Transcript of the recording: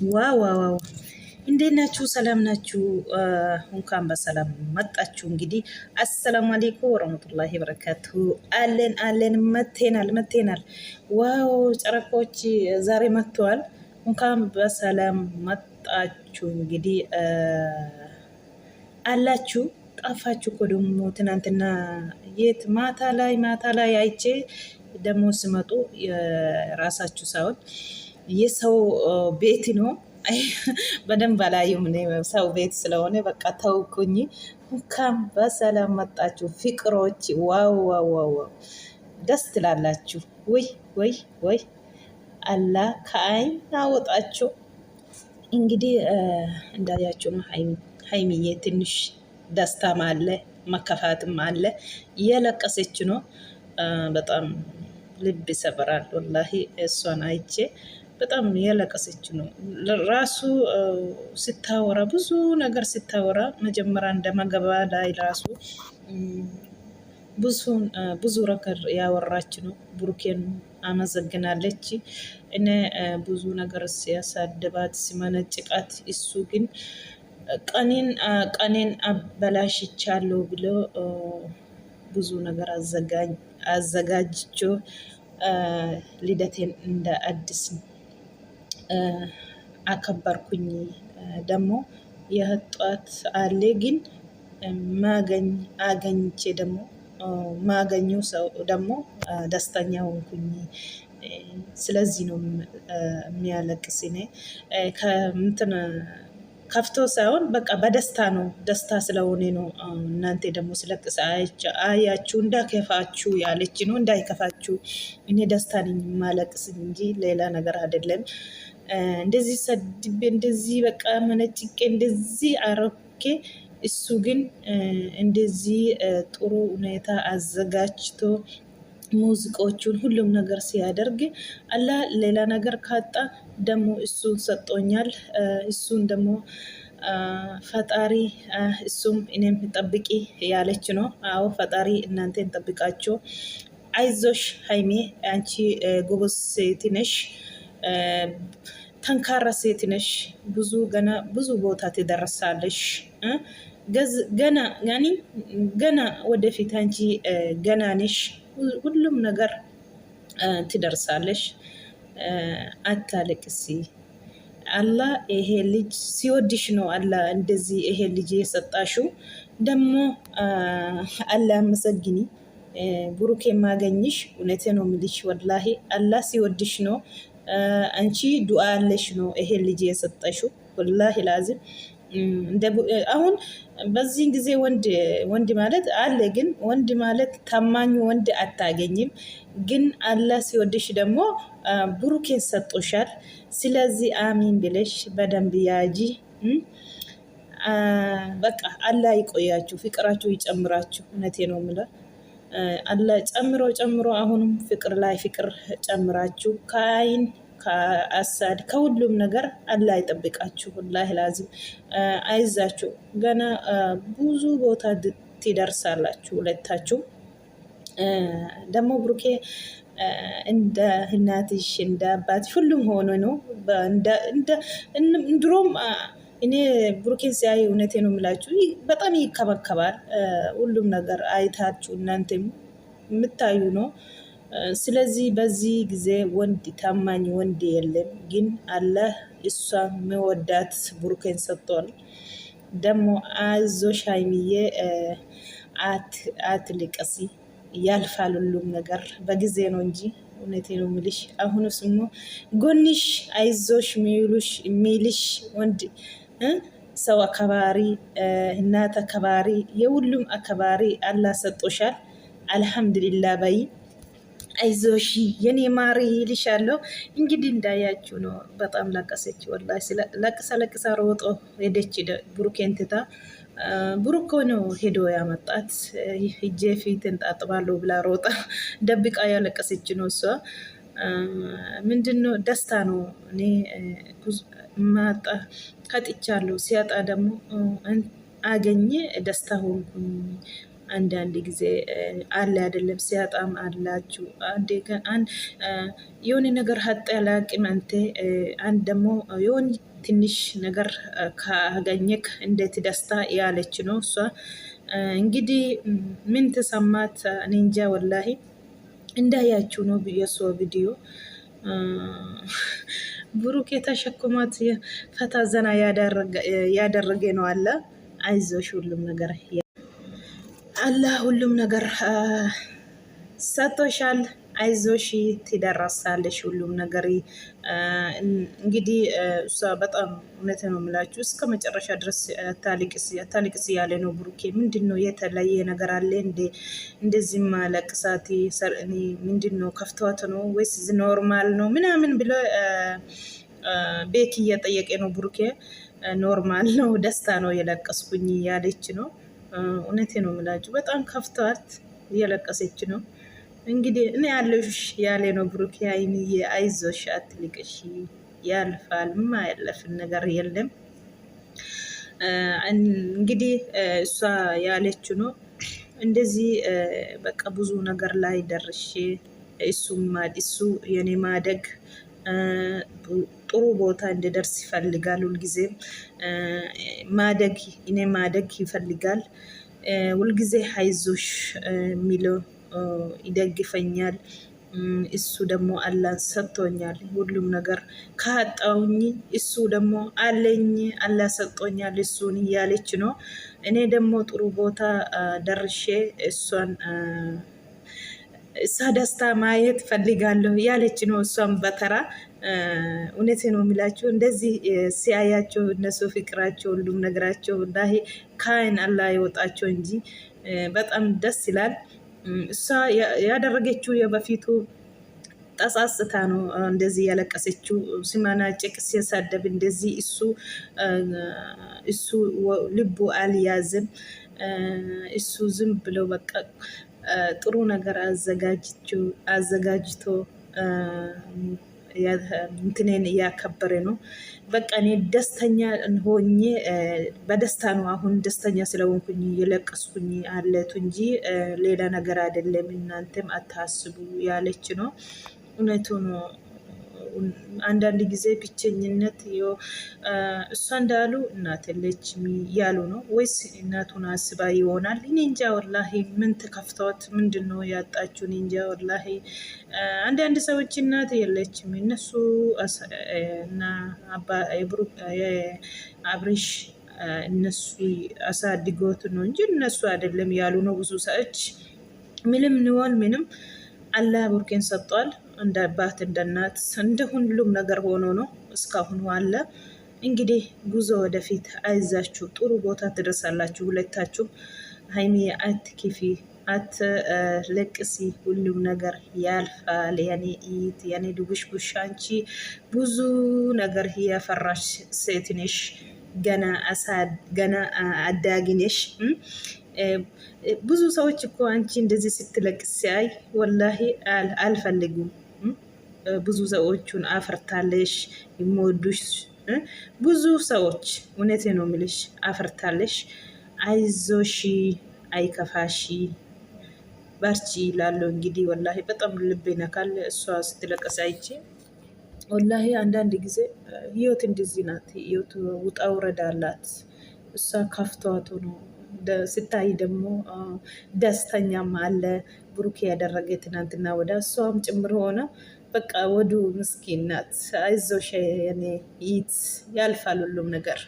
ዋው ዋው ዋው! እንዴት ናችሁ? ሰላም ናችሁ? እንኳን በሰላም መጣችሁ። እንግዲህ አሰላሙ አለይኩም ወረህመቱላሂ ወበረካቱሁ። አለን መቴናል። ዋው ጨረቆች ዛሬ መጥተዋል። እንኳን በሰላም መጣችሁ። እንግዲህ አላችሁ ጠፋችሁ እኮ ደግሞ ትናንትና የት ማታ ላይ አይቼ ደግሞ ስመጡ የራሳችሁ ሳይሆን የሰው ቤት ነው። በደንብ አላየሁም። ሰው ቤት ስለሆነ በቃ ተውኩኝ። እንኳን በሰላም መጣችሁ ፍቅሮች። ዋው ዋው ዋው! ደስ ትላላችሁ። ወይ አላህ ከአይን አወጣችሁ። እንግዲህ እንዳያችሁ ነው። ሀይሚዬ ትንሽ ደስታም አለ መከፋትም አለ። እየለቀሰች ነው። በጣም ልብ ይሰብራል ወላሂ። እሷን አይቼ በጣም የለቀሰች ነው። ራሱ ስታወራ ብዙ ነገር ስታወራ መጀመሪያ እንደመገባ ላይ ራሱ ብዙ ነገር ያወራች ነው። ብሩኬን አመሰግናለች። እኔ ብዙ ነገር ሲያሳድባት ሲመነጭቃት፣ እሱ ግን ቀኔን አበላሽቻለሁ ብሎ ብዙ ነገር አዘጋጅቾ ልደቴን እንደ አዲስ አከበርኩኝ። ደግሞ የህጧት አለ ግን አገኝቼ ደግሞ ማገኙ ሰው ደግሞ ደስተኛ ሆንኩኝ። ስለዚህ ነው የሚያለቅስ። እኔ ከምንትን ከፍቶ ሳይሆን በቃ በደስታ ነው። ደስታ ስለሆነ ነው። እናንተ ደግሞ ስለቅስ አያችሁ እንዳከፋችሁ ያለች ነው። እንዳይከፋችሁ እኔ ደስታ ነኝ ማለቅስ እንጂ ሌላ ነገር አይደለም። እንደዚህ ሰድቤ እንደዚህ በቃ መነጭቄ እንደዚህ አረኬ፣ እሱ ግን እንደዚህ ጥሩ ሁኔታ አዘጋጅቶ ሙዚቃዎቹን ሁሉም ነገር ሲያደርግ አላ ሌላ ነገር ካጣ ደግሞ እሱን ሰጦኛል። እሱን ደግሞ ፈጣሪ እሱም እኔም ጠብቂ ያለች ነው። አዎ ፈጣሪ እናንተን ጠብቃቸው። አይዞሽ ሀይሜ አንቺ ጎበዝ ሴት ነሽ፣ ጠንካራ ሴት ነሽ። ገና ብዙ ቦታ ትደርሳለሽ። ገና ወደፊት አንቺ ገና ነሽ። ሁሉም ነገር ትደርሳለሽ። አታለቅሲ። አላህ ይሄ ልጅ ሲወድሽ ነው አላህ እንደዚህ ይሄ ልጅ የሰጣሽው። ደግሞ አላህ አመሰግኒ። ብሩክ የማገኝሽ እውነቴ ነው የምልሽ ወላሂ አላህ ሲወድሽ ነው። አንቺ ዱዓ አለሽ ነው ይሄ ልጅ የሰጠሽው ወላሂ ላዚም። አሁን በዚህ ጊዜ ወንድ ማለት አለ፣ ግን ወንድ ማለት ታማኝ ወንድ አታገኝም። ግን አላህ ሲወድሽ ደግሞ ብሩኬን ሰጦሻል። ስለዚህ አሚን ብለሽ በደንብ ያጂ። በቃ አላህ ይቆያችሁ፣ ፍቅራችሁ ይጨምራችሁ። እውነቴ ነው የምለው አላህ ጨምሮ አሁንም ፍቅር ላይ ፍቅር ጨምራችሁ ከአይን ከአሳድ ከሁሉም ነገር አላህ ይጠብቃችሁ። ወላሂ ላዚም አይዛችሁ። ገና ብዙ ቦታ ትደርሳላችሁ ሁለታችሁ። ደግሞ ብሩኬ እንደ እናትሽ እንደ አባትሽ ሁሉም ሆኖ ነው። ድሮም እኔ ብሩኬን ሲያይ እውነቴ ነው የምላችሁ በጣም ይከባከባል። ሁሉም ነገር አይታችሁ እናንተም የምታዩ ነው። ስለዚህ በዚህ ጊዜ ወንድ ታማኝ ወንድ የለም። ግን አላህ እሷ መወዳት ብሩኬን ሰጥቷል። ደግሞ አይዞሽ ሀይሚዬ አትልቀሲ፣ ያልፋል ሁሉም ነገር በጊዜ ነው እንጂ እውነቴ ነው የሚልሽ። አሁኑ ስሙ ጎንሽ አይዞሽ የሚልሽ ወንድ ሰው አከባሪ፣ እናት አከባሪ፣ የሁሉም አከባሪ አላህ ሰጦሻል። አልሐምዱሊላ በይ። አይዞሽ የኔ ማሪ ይልሻለሁ። እንግዲህ እንዳያችሁ ነው። በጣም ለቀሰች ወላሂ። ለቅሳ ሮጦ ሄደች ብሩኬን ትታ። ብሩክ ነው ሄዶ ያመጣት። ሂጄ ፊትን ጣጥባለሁ ብላ ሮጣ ደብቃ ያለቀሰች ነው እሷ። ምንድነው ደስታ ነው። እኔ ማጣ ከጥቻለሁ፣ ሲያጣ ደግሞ አገኘ ደስታ ሆንኩኝ። አንዳንድ ጊዜ አለ አይደለም፣ ሲያጣም አላችሁ አንዴ የሆነ ነገር ሀጥ ያላቅም አንተ አንድ ደግሞ የሆነ ትንሽ ነገር ካገኘክ እንዴት ደስታ ያለች ነው እሷ። እንግዲህ ምን ተሰማት እኔ እንጃ ወላሂ። እንዳያችሁ ነው የእሷ ቪዲዮ። ብሩክ የተሸክሟት ፈታ ዘና ያደረገ ነው አለ። አይዞሽ ሁሉም ነገር አላህ ሁሉም ነገር ሰጥቶሻል። አይዞሽ ትደረሳለሽ ሁሉም ነገር። እንግዲህ እሷ በጣም እውነት ነው የምላችሁ እስከ መጨረሻ ድረስ ታልቅስ ያለ ነው ብሩኬ። ምንድን ነው የተለየ ነገር አለ እንዴ? እንደዚህ ማለቅሳት ምንድን ነው ከፍቷት ነው ወይስ ኖርማል ነው ምናምን ብሎ ቤኪ እየጠየቀ ነው ብሩኬ። ኖርማል ነው ደስታ ነው የለቀስኩኝ ያለች ነው። እውነቴ ነው የምላችሁ በጣም ከፍቷት እየለቀሰች ነው። እንግዲህ እኔ ያለሽ ያለ ነው ብሩኬ። አይንዬ አይዞሽ አትልቅሽ፣ ያልፋል፣ ማያለፍን ነገር የለም። እንግዲህ እሷ ያለችው ነው እንደዚህ በቃ ብዙ ነገር ላይ ደርሼ እሱ የኔ ማደግ ጥሩ ቦታ እንድደርስ ይፈልጋል። ሁልጊዜም ማደግ እኔ ማደግ ይፈልጋል። ሁልጊዜ አይዞሽ የሚለው ይደግፈኛል። እሱ ደግሞ አላህ ሰጥቶኛል ሁሉም ነገር ካጣውኝ እሱ ደግሞ አለኝ አላህ ሰጥቶኛል እሱን እያለች ነው። እኔ ደግሞ ጥሩ ቦታ ደርሼ እሷ ደስታ ማየት ፈልጋለሁ ያለች ነው። እሷም በተራ እውነቴ ነው የሚላቸው እንደዚህ ሲያያቸው እነሱ ፍቅራቸው ሁሉም ነገራቸው እንዳሄ ከአይን አላህ ይወጣቸው እንጂ በጣም ደስ ይላል። እሷ ያደረገችው የበፊቱ ተሳስታ ነው እንደዚህ ያለቀሰችው። ሲማናጭቅ ሲያሳደብ እንደዚህ እሱ ልቡ አልያዝም። እሱ ዝም ብሎ በቃ ጥሩ ነገር አዘጋጅቶ እንትኔን እያከበረ ነው። በቃ እኔ ደስተኛ ሆኜ በደስታ ነው አሁን ደስተኛ ስለሆንኩኝ እየለቀስኩኝ አለቱ እንጂ ሌላ ነገር አይደለም፣ እናንተም አታስቡ ያለች ነው። እውነቱ ነው። አንዳንድ ጊዜ ብቸኝነት እሷ እንዳሉ እናት የለችም እያሉ ነው ወይስ እናቱን አስባ ይሆናል? እኔ እንጃ ወላሂ። ምን ተከፍተዋት ምንድን ነው ያጣችው? እኔ እንጃ ወላሂ። አንዳንድ ሰዎች እናት የለችም እነሱ እና አብሬሽ እነሱ አሳድጎት ነው እንጂ እነሱ አይደለም ያሉ ነው ብዙ ሰዎች። ምንም ንሆን ምንም አላህ ብሩኬን ሰጥቷል። እንደ አባት እንደ እናት እንደ ሁሉም ነገር ሆኖ ነው እስካሁን አለ። እንግዲህ ጉዞ ወደፊት፣ አይዛችሁ ጥሩ ቦታ ትደርሳላችሁ ሁለታችሁ። ሀይሚ አትኪፊ፣ አትለቅሲ፣ ሁሉም ነገር ያልፋል። ያኔ ኢት ያኔ ድቡሽቡሽ፣ አንቺ ብዙ ነገር ያፈራሽ ሴት ነሽ። ገና አዳጊ ነሽ። ብዙ ሰዎች እኮ አንቺ እንደዚህ ስትለቅስ ሲያይ ወላሂ አልፈልጉም። ብዙ ሰዎቹን አፍርታለሽ፣ የሚወዱሽ ብዙ ሰዎች እውነቴ ነው የሚልሽ አፍርታለሽ። አይዞሺ፣ አይከፋሺ፣ በርቺ ይላሉ። እንግዲህ ወላሂ በጣም ልብ ይነካል እሷ ስትለቀስ አይቼ። ወላሂ አንዳንድ ጊዜ ህይወት እንደዚህ ናት። ህይወት ውጣ ውረድ አላት። እሷ ከፍቷት ነው ስታይ ደግሞ ደስተኛም አለ። ብሩክ ያደረገ ትናንትና ወደ እሷም ጭምር ሆነ። በቃ ወዱ ምስኪን ናት። አይዞሽ የኔ ይት ያልፋል ሁሉም ነገር።